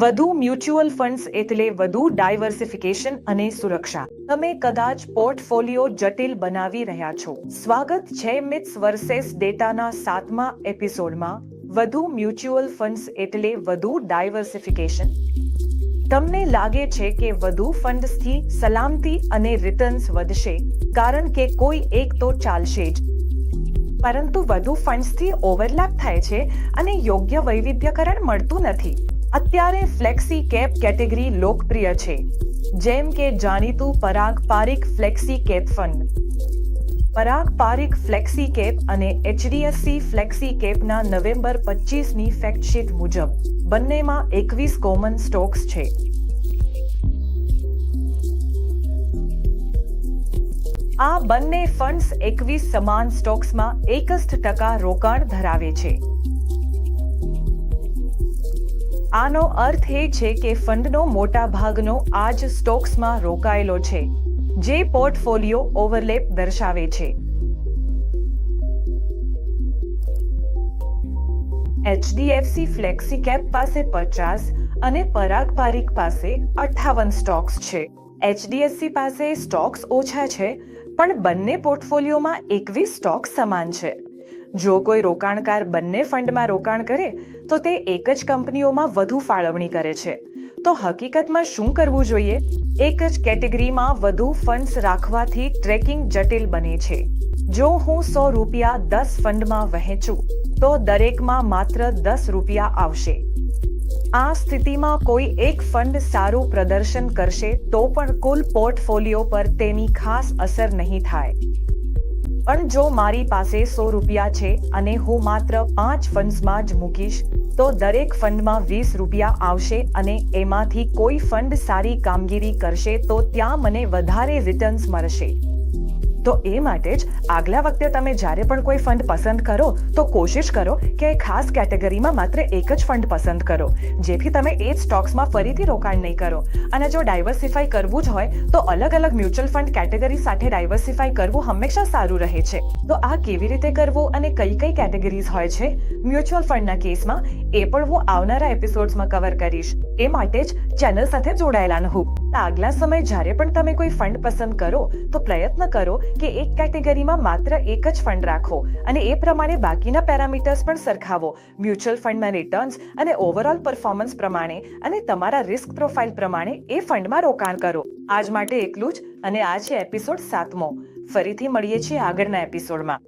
વધુ mutual funds એટલે વધુ ડાયવર્સિફિકેશન અને સુરક્ષા. તમે કદાચ પોર્ટફોલિયો જટિલ બનાવી રહ્યા છો. સ્વાગત છે મિથ્સ વર્સેસ ડેટાના 7મા એપિસોડમાં. વધુ મ્યુચ્યુઅલ ફંડ્સ એટલે વધુ ડાયવર્સિફિકેશન. તમને લાગે છે કે વધુ ફંડ્સથી સલામતી અને રિટર્ન્સ વધશે કારણ કે કોઈ એક તો ચાલશે જ. પરંતુ વધુ ફંડ્સથી ઓવરલેપ થાય છે અને યોગ્ય વૈવિધ્યકરણ મળતું નથી. અત્યારે ફ્લેક્સી કેપ કેટેગરી લોકપ્રિય છે, જેમ કે જાણીતું પરાગ પારીખ ફ્લેક્સી કેપ ફંડ. પરાગ પારીખ ફ્લેક્સી કેપ અને એચડીએફસી ફ્લેક્સી કેપના નવેમ્બર 25ની ફેક્ટશીટ મુજબ બંનેમાં 21 કોમન સ્ટોક્સ છે. આ બંને ફંડ્સ 21 સમાન સ્ટોક્સમાં 61% રોકાણ ધરાવે છે. આનો અર્થ એ છે કે ફંડનો મોટા ભાગનો આ જ સ્ટોક્સમાં રોકાયેલો છે, જે પોર્ટફોલિયો ઓવરલેપ દર્શાવે છે. એચડીએફસી ફ્લેક્સી કેપ પાસે 50 અને પરાગ પારીખ પાસે 58 સ્ટોક્સ છે. એચડીએફસી પાસે સ્ટોક્સ ઓછા છે, પણ બંને પોર્ટફોલિયોમાં 21 સ્ટોક્સ સમાન છે. જો કોઈ રોકાણકાર બંને ફંડમાં રોકાણ કરે તો તે એક જ કંપનીઓમાં વધુ ફાળવણી કરે છે. તો હકીકતમાં શું કરવું જોઈએ? એક જ કેટેગરીમાં વધુ ફંડ્સ રાખવાથી ટ્રેકિંગ જટિલ બને છે. જો હું 100 રૂપિયા 10 ફંડમાં વહેંચું તો દરેકમાં માત્ર 10 રૂપિયા આવશે. આ સ્થિતિમાં કોઈ એક ફંડ સારું પ્રદર્શન કરશે તો પણ કુલ પોર્ટફોલિયો પર તેની ખાસ અસર નહીં થાય. પણ જો મારી પાસે 100 રૂપિયા છે અને હું માત્ર 5 ફંડ્સમાં જ મૂકીશ તો દરેક ફંડમાં 20 રૂપિયા આવશે અને એમાંથી કોઈ ફંડ સારી કામગીરી કરશે તો ત્યાં મને વધારે રિટર્ન્સ મળશે. તો એ માટે જ આગલા વખતે તમે જ્યારે પણ કોઈ ફંડ પસંદ કરો તો કોશિશ કરો કે ખાસ કેટેગરીમાં માત્ર એક જ ફંડ પસંદ કરો, જેથી તમે એ જ સ્ટોક્સમાં ફરીથી રોકાણ નહીં કરો. અને જો ડાયવર્સિફાઈ કરવું જ હોય તો અલગ અલગ મ્યુચ્યુઅલ ફંડ કેટેગરી સાથે ડાયવર્સિફાઈ કરવું હંમેશા સારું રહે છે. તો આ કેવી રીતે કરવું અને કઈ કઈ કેટેગરીઝ હોય છે મ્યુચ્યુઅલ ફંડના કેસમાં, એ પણ હું આવનારા એપિસોડ્સમાં કવર કરીશ. એ માટે જ ચેનલ સાથે જોડાયેલા રહો. આગલા સમય જ્યારે પણ તમે કોઈ ફંડ પસંદ કરો તો પ્રયત્ન કરો કે એક કેટેગરીમાં માત્ર એક જ ફંડ રાખો અને એ પ્રમાણે બાકીના પેરામીટર્સ પણ સરખાવો. મ્યુચ્યુઅલ ફંડમાં રિટર્ન્સ અને ઓવરઓલ પરફોર્મન્સ પ્રમાણે અને તમારા રિસ્ક પ્રોફાઇલ પ્રમાણે એ ફંડમાં રોકાણ કરો. આજ માટે એટલું જ, અને આ છે એપિસોડ 7મો. ફરીથી મળીએ છીએ આગળના એપિસોડમાં.